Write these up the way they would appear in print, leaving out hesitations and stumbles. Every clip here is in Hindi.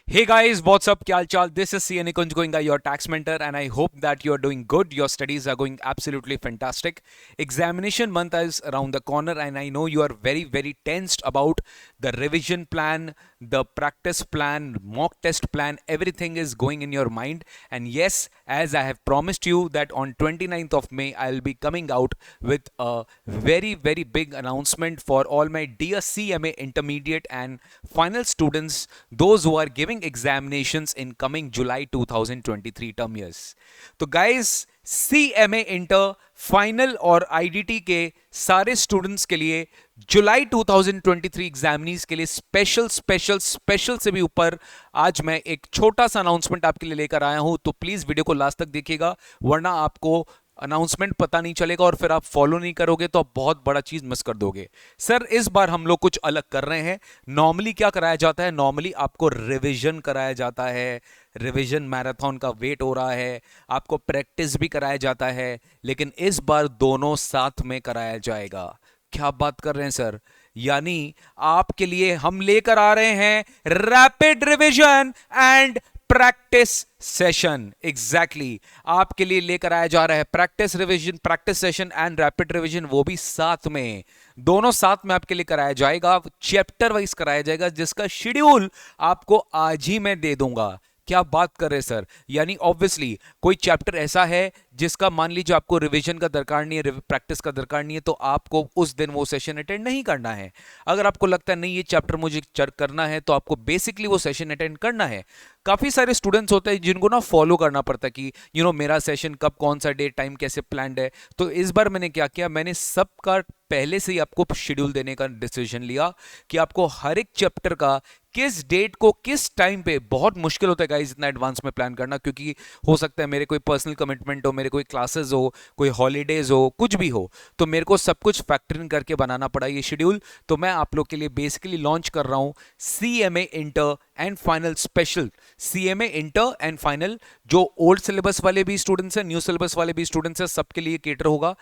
Hey guys, what's up? Kyal chal? This is CN Nikunj Goenka, your tax mentor, and I hope that you are doing good. Your studies are going absolutely fantastic. Examination month is around the corner, and I know you are very tensed about the revision plan, the practice plan, mock test plan. Everything is going in your mind. And yes, as I have promised you that on 29th of May, I'll be coming out with a very big announcement for all my dear CMA intermediate and final students, those who are giving examinations in coming July 2023 term years. तो गाइस, CMA इंटर फाइनल और IDT के सारे स्टूडेंट्स के लिए जुलाई 2023 एग्जामिनीज के लिए स्पेशल से भी ऊपर आज मैं एक छोटा सा अनाउंसमेंट आपके लिए लेकर आया हूं। तो प्लीज वीडियो को लास्ट तक देखिएगा, वरना आपको अनाउंसमेंट पता नहीं चलेगा और फिर आप फॉलो नहीं करोगे तो आप बहुत बड़ा चीज मिस कर दोगे। सर, इस बार हम लोग कुछ अलग कर रहे हैं। नॉर्मली क्या कराया जाता है? नॉर्मली आपको रिवीजन कराया जाता है, रिवीजन मैराथन का वेट हो रहा है, आपको प्रैक्टिस भी कराया जाता है, लेकिन इस बार दोनों साथ में कराया जाएगा। क्या बात कर रहे हैं सर? यानी आपके लिए हम लेकर आ रहे हैं rapid revision and practice session. Exactly आपके लिए लेकर आया जा रहा है practice revision, practice session and rapid revision, वो भी साथ में, दोनों साथ में आपके लिए कराया जाएगा। चैप्टर वाइज कराया जाएगा, जिसका शेड्यूल आपको आज ही मैं दे दूंगा। क्या बात कर रहे हैं सर? यानी ऑब्वियसली कोई चैप्टर ऐसा है जिसका मान लीजिए आपको रिवीजन का दरकार नहीं है, प्रैक्टिस का दरकार नहीं है, तो आपको उस दिन वो सेशन अटेंड नहीं करना है। अगर आपको लगता है नहीं ये चैप्टर मुझे करना है, तो आपको बेसिकली वो सेशन अटेंड करना है। काफी सारे स्टूडेंट्स होते हैं जिनको ना फॉलो करना पड़ता है कि मेरा सेशन कब, कौन सा डेट, टाइम कैसे प्लान्ड है। तो इस बार मैंने क्या किया, मैंने सबका पहले से ही आपको शेड्यूल देने का डिसीजन लिया कि आपको हर एक चैप्टर का किस डेट को किस टाइम पे, बहुत मुश्किल होता है गाइस इतना एडवांस में प्लान करना, क्योंकि हो सकता है मेरे कोई पर्सनल कमिटमेंट हो, मेरे कोई क्लासेस हो, कोई हॉलीडेज हो, कुछ भी हो, तो मेरे को सब कुछ फैक्टर इन करके बनाना पड़ा ये शेड्यूल। तो मैं आप लोग के लिए बेसिकली लॉन्च कर रहा हूं CMA inter and final special. CMA inter and final, जो ओल्ड सिलेबस वाले भी स्टूडेंट्स हैं, न्यू सिलेबस वाले भी स्टूडेंट्स हैं, सबके लिए केटर होगा।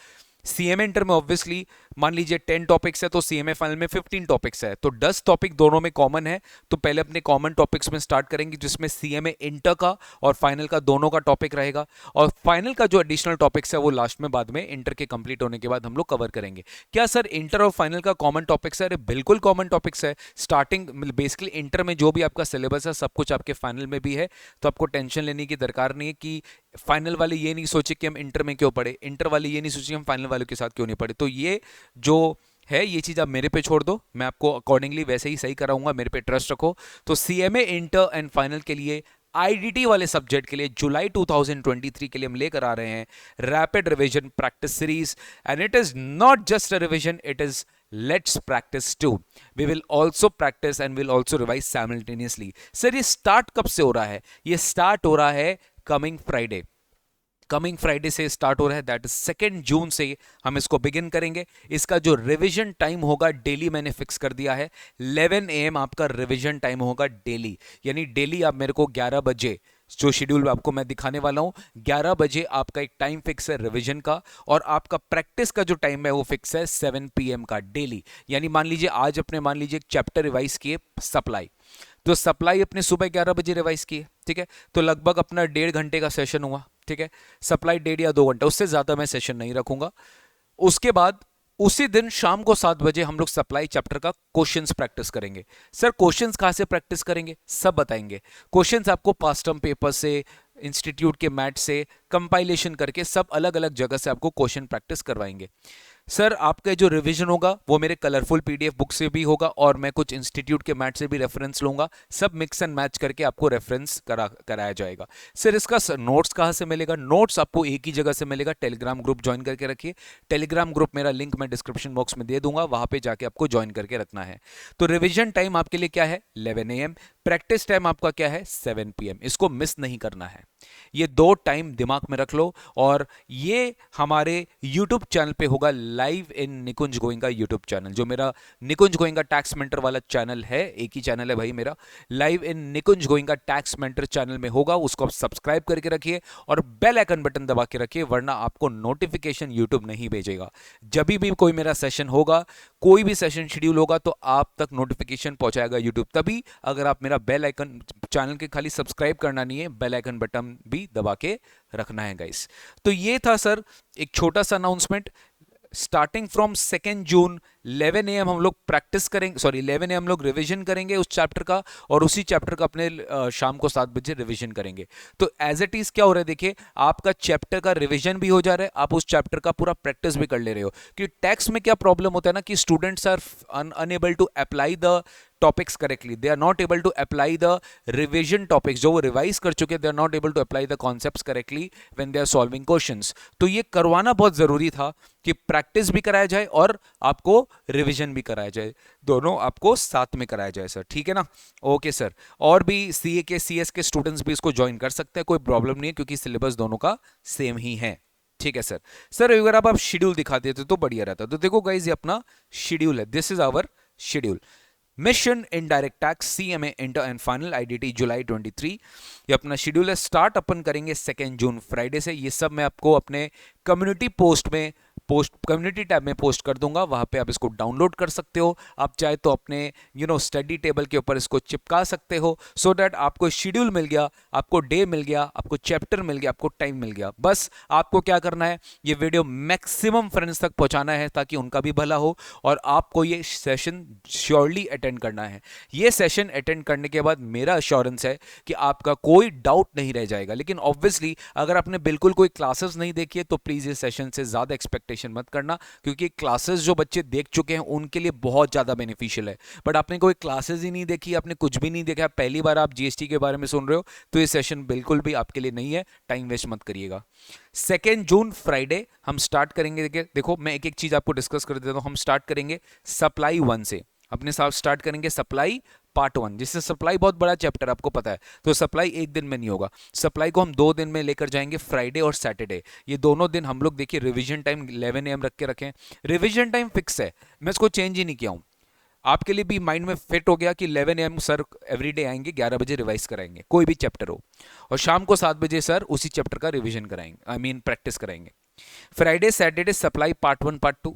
CMA इंटर में ऑब्वियसली मान लीजिए 10 टॉपिक्स है, तो CMA फाइनल में 15 टॉपिक्स है, तो 10 टॉपिक दोनों में कॉमन है। तो पहले अपने कॉमन टॉपिक्स में स्टार्ट करेंगे, जिसमें CMA इंटर का और फाइनल का दोनों का टॉपिक रहेगा, और फाइनल का जो एडिशनल टॉपिक्स है वो लास्ट में बाद में इंटर के कंप्लीट होने के बाद हम लोग कवर करेंगे। क्या सर इंटर और फाइनल का कॉमन टॉपिक्स है? अरे बिल्कुल कॉमन टॉपिक्स है। स्टार्टिंग बेसिकली इंटर में जो भी आपका सिलेबस है सब कुछ आपके फाइनल में भी है, तो आपको टेंशन लेने की दरकार नहीं है कि फाइनल वाले ये नहीं सोचे कि हम इंटर में क्यों पढ़े, इंटर वाले ये नहीं सोचे हम फाइनल वालों के साथ क्यों नहीं पढ़े। तो ये जो है ये चीज आप मेरे पे छोड़ दो, मैं आपको अकॉर्डिंगली वैसे ही सही कराऊंगा, मेरे पे ट्रस्ट रखो। तो CMA इंटर एंड फाइनल के लिए, IDT वाले सब्जेक्ट के लिए जुलाई 2023 के लिए हम लेकर आ रहे हैं rapid revision practice series, and it is not just a revision, it is let's practice too. We will also practice and will also revise simultaneously. Sir, ये स्टार्ट कब से हो रहा है? ये स्टार्ट हो रहा है कमिंग फ्राइडे से स्टार्ट हो रहा है, दैट इज 2 जून से हम इसको बिगिन करेंगे। इसका जो रिवीजन टाइम होगा डेली मैंने फिक्स कर दिया है, 11 AM आपका रिवीजन टाइम होगा डेली। यानी डेली आप मेरे को 11 बजे, जो शेड्यूल आपको मैं दिखाने वाला हूं, 11 बजे आपका एक टाइम फिक्स है रिवीजन का, और आपका प्रैक्टिस का जो टाइम है वो फिक्स है 7 PM का डेली। यानी मान लीजिए आज अपने मान लीजिए एक चैप्टर रिवाइज किए सप्लाई, तो सप्लाई अपने सुबह 11 बजे रिवाइज किए, ठीक है, तो लगभग अपना 1.5 घंटे का सेशन हुआ, ठीक है। सप्लाई 1.5 या 2 घंटे, उससे ज्यादा मैं सेशन नहीं रखूंगा। उसके बाद उसी दिन शाम को 7 बजे हम लोग सप्लाई चैप्टर का क्वेश्चंस प्रैक्टिस करेंगे। सर, क्वेश्चंस कहां से प्रैक्टिस करेंगे? सब बताएंगे। क्वेश्चंस आपको पास्ट टर्म पेपर से, इंस्टीट्यूट के मैथ से कंपाइलेशन करके सब अलग अलग जगह से आपको क्वेश्चन प्रैक्टिस करवाएंगे। सर, आपका जो रिवीजन होगा वो मेरे कलरफुल PDF बुक से भी होगा, और मैं कुछ इंस्टीट्यूट के मैथ से भी रेफरेंस लूंगा, सब मिक्स एंड मैच करके आपको रेफरेंस कराया जाएगा। सर, इसका नोट्स कहाँ से मिलेगा? नोट्स आपको एक ही जगह से मिलेगा, टेलीग्राम ग्रुप ज्वाइन करके रखिए। टेलीग्राम ग्रुप मेरा लिंक मैं डिस्क्रिप्शन बॉक्स में दे दूंगा, वहां पे जाके आपको ज्वाइन करके रखना है। तो रिविजन टाइम आपके लिए क्या है? 11 AM। प्रैक्टिस टाइम आपका क्या है? 7 PM। इसको मिस नहीं करना है। ये दो टाइम दिमाग में रख लो। और ये हमारे यूट्यूब चैनल पे होगा live in Nikunj Goenka YouTube channel, जो मेरा निकुंज गोइंका टैक्स मेंटर वाला चैनल है, एक ही चैनल है भाई मेरा, live in Nikunj Goenka tax mentor channel में होगा। उसको आप सब्सक्राइब करके रखिए और बेल आइकन बटन दबा के रखिए, वरना आपको नोटिफिकेशन यूट्यूब नहीं भेजेगा। जब भी कोई मेरा सेशन होगा, कोई भी सेशन शेड्यूल होगा, तो आप तक नोटिफिकेशन पहुंचाएगा यूट्यूब तभी, अगर आप मेरा बेल आइकन, चैनल के खाली सब्सक्राइब करना नहीं है, बेल आइकन बटन भी दबा के रखना है गाइस। तो ये था सर एक छोटा सा announcement. Starting from 2 June 11 AM हम लोग प्रैक्टिस करेंगे, सॉरी 11 AM हम लोग रिवीजन करेंगे उस चैप्टर का, और उसी चैप्टर का अपने शाम को 7 बजे रिवीजन करेंगे। तो एज इट इज क्या हो रहा है, देखिए आपका चैप्टर का रिवीजन भी हो जा रहा है, आप उस चैप्टर का पूरा प्रैक्टिस भी कर ले रहे हो। कि टैक्स में क्या प्रॉब्लम होता है ना, कि students are unable to apply the topics correctly, they are not able to apply the revision topics, जो वो रिवाइज कर चुके, they are not able to apply the concepts correctly when they are solving questions. तो ये करवाना बहुत जरूरी था कि प्रैक्टिस भी कराया जाए और आपको रिवीजन भी कराया जाए, दोनों आपको साथ में कराया जाए सर, ठीक है ना। ओके सर, और भी सीए के सीएस के स्टूडेंट्स भी इसको ज्वाइन कर सकते हैं, कोई प्रॉब्लम नहीं है, क्योंकि सिलेबस दोनों का सेम ही है, ठीक है सर। सर अगर आप शेड्यूल दिखा देते तो बढ़िया रहता। तो देखो गाइज, ये अपना शेड्यूल है, this is our schedule. Mission indirect tax CMA inter and final IDT July 23, ये अपना शेड्यूल है। स्टार्ट अपन करेंगे 2 जून फ्राइडे से। ये सब मैं आपको अपने कम्युनिटी पोस्ट में, कम्युनिटी टैब में पोस्ट कर दूंगा, वहां पे आप इसको डाउनलोड कर सकते हो। आप चाहे तो अपने स्टडी टेबल के ऊपर इसको चिपका सकते हो, सो दैट आपको शेड्यूल मिल गया, आपको डे मिल गया, आपको चैप्टर मिल गया, आपको टाइम मिल गया। बस आपको क्या करना है, ये वीडियो मैक्सिमम फ्रेंड्स तक पहुंचाना है ताकि उनका भी भला हो, और आपको ये सेशन श्योरली अटेंड करना है। ये सेशन अटेंड करने के बाद मेरा अश्योरेंस है कि आपका कोई डाउट नहीं रह जाएगा। लेकिन ऑब्वियसली अगर आपने बिल्कुल कोई क्लासेस नहीं देखी है तो प्लीज इस सेशन से ज्यादा एक्सपेक्टेशन मत करना, क्योंकि क्लासेस जो बच्चे देख चुके हैं उनके लिए बहुत ज्यादा बेनिफिशियल है। बट आपने कोई क्लासेस ही नहीं देखी, आपने कुछ भी नहीं देखा, पहली बार आप जीएसटी के बारे में सुन रहे हो, तो ये सेशन बिल्कुल भी आपके लिए नहीं है, टाइम वेस्ट मत करिएगा। 2 जून फ्राइडे हम स्टार्ट करेंगे। देखो मैं एक एक चीज आपको डिस्कस कर देता हूं। हम स्टार्ट करेंगे सप्लाई 1 से, अपने साथ स्टार्ट करेंगे सप्लाई पार्ट 1, जिससे सप्लाई बहुत बड़ा चैप्टर आपको पता है, तो सप्लाई एक दिन में नहीं होगा। सप्लाई को हम 2 दिन में लेकर जाएंगे, फ्राइडे और सैटरडे। ये दोनों दिन हम लोग देखिए रिवीजन टाइम 11 AM रख के रखें। रिवीजन टाइम फिक्स है, मैं इसको चेंज ही नहीं किया हूं। आपके लिए भी माइंड में फिट हो गया कि 11 AM सर एवरीडे आएंगे, 11 बजे रिवाइज कराएंगे, कोई भी चैप्टर हो, और शाम को 7 बजे सर उसी चैप्टर का रिविजन कराएंगे, आई मीन प्रैक्टिस कराएंगे। Friday Saturday supply part 1 part 2,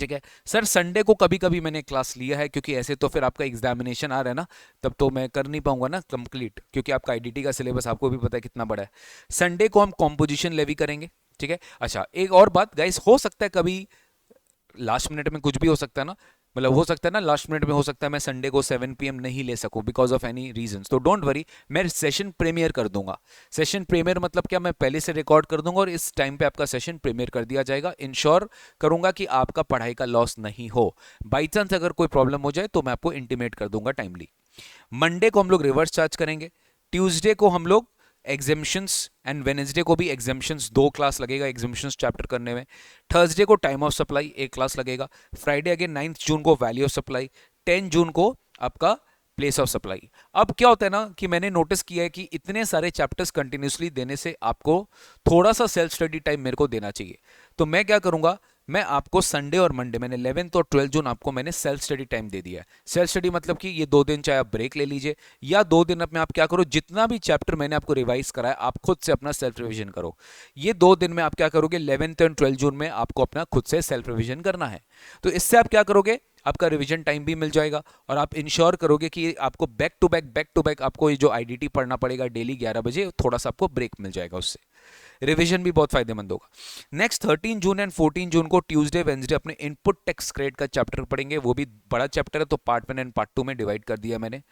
ठीक है सर। संडे को कभी कभी मैंने क्लास लिया है, क्योंकि ऐसे तो फिर आपका एग्जामिनेशन आ रहा है ना, तब तो मैं कर नहीं पाऊंगा ना कंप्लीट, क्योंकि आपका आईडीटी का सिलेबस आपको भी पता है कितना बड़ा है। संडे को हम कॉम्पोजिशन लेवी करेंगे, ठीक है। अच्छा एक और बात गाइस, हो सकता है कभी लास्ट मिनट में कुछ भी हो सकता है ना, मतलब हो सकता है ना लास्ट मिनट में हो सकता है मैं संडे को 7 PM नहीं ले सकूं बिकॉज ऑफ एनी रीजंस, तो डोंट वरी, मैं सेशन प्रीमियर कर दूंगा। सेशन प्रीमियर मतलब क्या, मैं पहले से रिकॉर्ड कर दूंगा और इस टाइम पे आपका सेशन प्रीमियर कर दिया जाएगा। इंश्योर करूंगा कि आपका पढ़ाई का लॉस नहीं हो, बाई चांस अगर कोई प्रॉब्लम हो जाए तो मैं आपको इंटीमेट कर दूंगा टाइमली। मंडे को हम लोग रिवर्स चार्ज करेंगे। ट्यूसडे को हम लोग एग्जामिशंस, एंड वेनेसडे को भी एग्जामिशंस, 2 क्लास लगेगा एग्जामिशंस चैप्टर करने में। थर्सडे को टाइम ऑफ सप्लाई 1 क्लास लगेगा। फ्राइडे अगेन 9 जून को वैल्यू ऑफ सप्लाई, 10 जून को आपका प्लेस ऑफ सप्लाई। अब क्या होता है ना कि मैंने नोटिस किया है कि इतने सारे चैप्टर्स कंटिन्यूसली देने से आपको थोड़ा सा सेल्फ स्टडी टाइम मेरे को देना चाहिए। तो मैं क्या करूंगा, मैं आपको संडे और मंडे, मैंने 11 और 12 जून आपको मैंने सेल्फ स्टडी टाइम दे दिया है। सेल्फ स्टडी मतलब कि ये 2 दिन चाहे आप ब्रेक ले लीजिए, या 2 दिन में आप क्या करो, जितना भी चैप्टर मैंने आपको रिवाइज कराया आप खुद से अपना सेल्फ रिविजन करो। ये 2 दिन में आप क्या करोगे, 11 और 12 जून में आपको अपना खुद से सेल्फ रिविजन करना है। तो इससे आप क्या करोगे, आपका रिवीजन टाइम भी मिल जाएगा, और आप इंश्योर करोगे कि आपको बैक टू बैक आपको ये जो आईडीटी पढ़ना पड़ेगा डेली 11 बजे, थोड़ा सा आपको ब्रेक मिल जाएगा, उससे रिवीजन भी बहुत फायदेमंद होगा। नेक्स्ट 13 जून एंड 14 जून को ट्यूसडे वेंसडे अपने इनपुट टैक्स क्रेडिट का चैप्टर पढ़ेंगे। वो भी बड़ा चैप्टर है, तो पार्ट 1 एंड पार्ट 2 में डिवाइड कर दिया मैंने,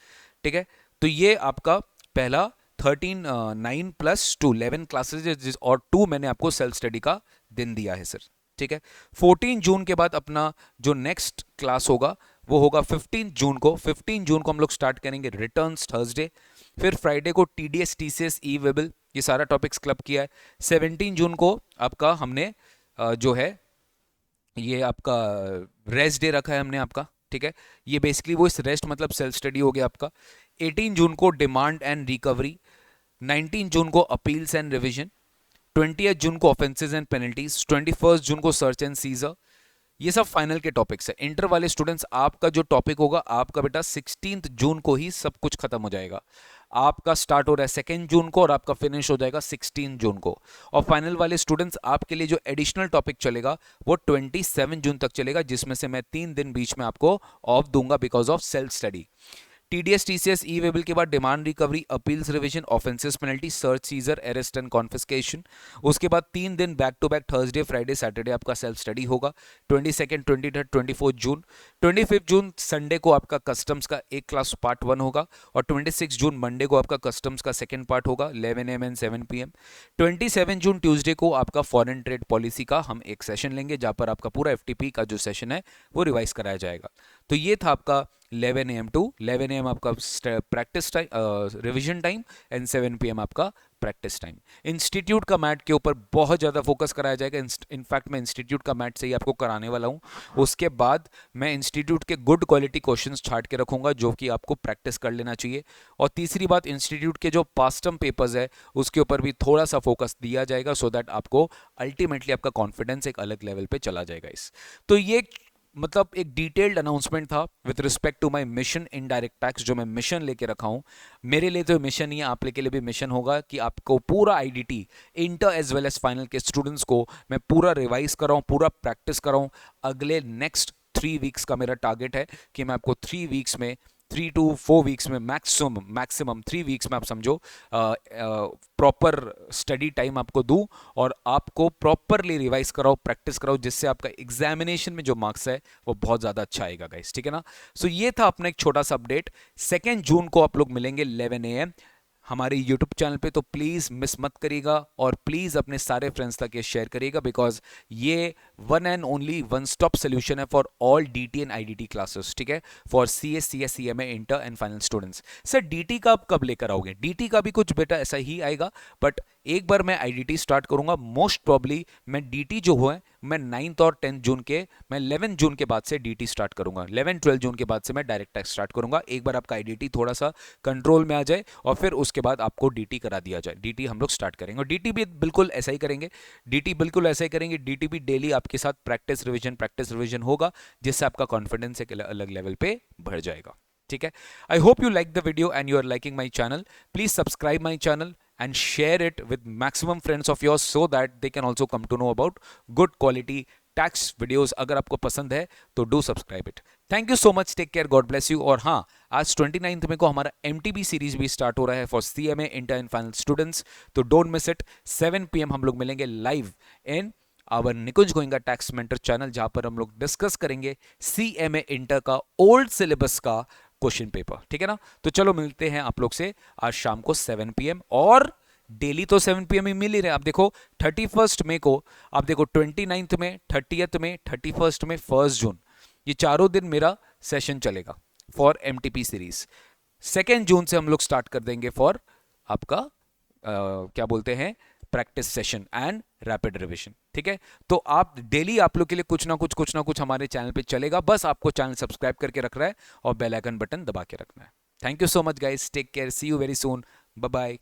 ठीक है। तो ये आपका पहला 13 9 + 2 11 क्लासेज, और 2 मैंने आपको सेल्फ स्टडी का दिन दिया है सर, ठीक है। 14 जून के बाद अपना जो नेक्स्ट क्लास होगा वो होगा 15 जून को। 15 जून को हम लोग स्टार्ट करेंगे रिटर्न्स थर्सडे। फिर फ्राइडे को टीडीएस टीसीएस ई वेबल, ये सारा टॉपिक्स क्लब किया है। 17 जून को आपका हमने जो है ये आपका रेस्ट डे रखा है हमने आपका, ठीक है। ये बेसिकली वो इस रेस्ट मतलब सेल्फ स्टडी हो गया आपका। 18 जून को डिमांड एंड रिकवरी। 19 जून को अपील्स एंड रिविजन, 20 जून को ऑफेंसेस एंड पेनल्टीज, 21 जून को सर्च एंड सीजर। ये सब फाइनल के टॉपिक्स है। इंटर वाले स्टूडेंट्स, आपका जो टॉपिक होगा आपका बेटा 16 जून को ही सब कुछ खत्म हो जाएगा। आपका स्टार्ट हो रहा है 2 जून को और आपका फिनिश हो जाएगा 16 जून को। और फाइनल वाले स्टूडेंट्स, आपके लिए जो एडिशनल टॉपिक चलेगा वो 27 जून तक चलेगा, जिसमें से मैं 3 दिन बीच में आपको ऑफ दूंगा because of self study. TDS TCS E waybill के बाद demand recovery, appeals revision, offences penalty, search seizure, arrest and confiscation. उसके बाद 3 दिन back to back Thursday Friday Saturday आपका सेल्फ स्टडी होगा। 22nd 23rd 24 जून, 25 जून संडे को आपका कस्टम्स का एक क्लास पार्ट 1 होगा और 26 जून मंडे को आपका कस्टम्स का सेकेंड पार्ट होगा 11 AM and 7 PM। 27 June Tuesday को आपका फॉरेन ट्रेड पॉलिसी का हम एक सेशन लेंगे जहां पर आपका पूरा एफटीपी का जो सेशन है वो रिवाइज कराया जाएगा। तो ये था आपका 11 AM टू 11 AM आपका practice time, revision time and 7 PM आपका प्रैक्टिस टाइम। इंस्टीट्यूट का मैट के ऊपर बहुत ज़्यादा फोकस कराया जाएगा। इनफैक्ट मैं इंस्टीट्यूट का मैट से ही आपको कराने वाला हूँ। उसके बाद मैं इंस्टीट्यूट के गुड क्वालिटी क्वेश्चंस छाट के रखूंगा जो कि आपको प्रैक्टिस कर लेना चाहिए। और तीसरी बात, इंस्टीट्यूट के जो पास्ट टर्म पेपर्स है उसके ऊपर भी थोड़ा सा फोकस दिया जाएगा सो दैट आपको अल्टीमेटली आपका कॉन्फिडेंस एक अलग लेवल पे चला जाएगा। तो ये मतलब एक डिटेल्ड अनाउंसमेंट था with respect to my mission in direct tax, जो मैं मिशन लेके रखा हूं। मेरे लिए तो मिशन ही है, आप के लिए भी मिशन होगा कि आपको पूरा IDT inter as well as final के स्टूडेंट्स को मैं पूरा रिवाइज कराऊं, पूरा प्रैक्टिस कराऊं। अगले नेक्स्ट 3 वीक्स का मेरा टारगेट है कि मैं आपको 3 वीक्स में 3 to 4 वीक्स में मैक्सिमम 3 वीक्स में आप समझो प्रॉपर स्टडी टाइम आपको दूं और आपको प्रॉपरली रिवाइज कराओ, प्रैक्टिस कराओ, जिससे आपका एग्जामिनेशन में जो मार्क्स है वो बहुत ज़्यादा अच्छा आएगा गाइस, ठीक है ना। सो ये था अपना एक छोटा सा अपडेट। 2 जून को आप लोग मिलेंगे 11 AM हमारे YouTube चैनल पे, तो प्लीज़ मिस मत करिएगा और प्लीज़ अपने सारे फ्रेंड्स तक ये शेयर करिएगा बिकॉज ये one and only one stop solution है for all DT and IDT classes, ठीक है, for CS CS CMA inter and final students. Sir DT का आप कब लेकर आओगे? डीटी का भी कुछ बेटा ऐसा ही आएगा, बट एक बार मैं आईडीटी स्टार्ट करूंगा, मोस्ट प्रॉब्ली मैं डीटी जो है मैं 9th और 10th जून के, मैं 11 जून के बाद से डीटी स्टार्ट करूंगा, 11-12 जून के बाद से मैं डायरेक्ट टैक्स स्टार्ट करूंगा। एक बार आपका आईडीटी थोड़ा सा कंट्रोल में आ जाए और फिर उसके बाद आपको डीटी करा दिया जाए, डीटी हम लोग स्टार्ट करेंगे। और डीटी भी बिल्कुल ऐसा ही करेंगे, डीटी बिल्कुल ऐसा ही करेंगे। डीटी भी डेली आपके साथ प्रैक्टिस रिविजन होगा, जिससे आपका कॉन्फिडेंस एक अलग लेवल पे बढ़ जाएगा, ठीक है। I hope you like the video and you are liking my channel. Please subscribe my channel and share it with maximum friends of yours so that they can also come to know about good quality tax videos। अगर आपको पसंद है तो do subscribe it। Thank you so much, take care, God bless you. और हाँ, आज 29 में को हमारा MTB सीरीज भी स्टार्ट हो रहा है for CMA inter and final students, तो डोंट मिस इट। 7 PM हम लोग मिलेंगे live in our Nikunj Goenka tax mentor channel, जहां पर हम लोग डिस्कस करेंगे CMA इंटर का ओल्ड सिलेबस का क्वेश्चन पेपर, ठीक है ना। तो चलो मिलते हैं आप लोग से आज शाम को 7 PM, और डेली तो 7 PM ही मिल ही रहे। आप देखो 31 मई को, आप देखो 29 में, 30th में, 31 में, 1 जून, ये चारों दिन मेरा सेशन चलेगा फॉर MTP सीरीज। 2 जून से हम लोग स्टार्ट कर देंगे फॉर आपका क्या बोलते हैं, practice session and rapid revision, ठीक है। तो आप डेली आप लोग के लिए कुछ ना कुछ हमारे चैनल पे चलेगा, बस आपको चैनल सब्सक्राइब करके रखना है और बेल आइकन बटन दबा के रखना है। Thank you so much guys, take care, see you very soon, bye bye.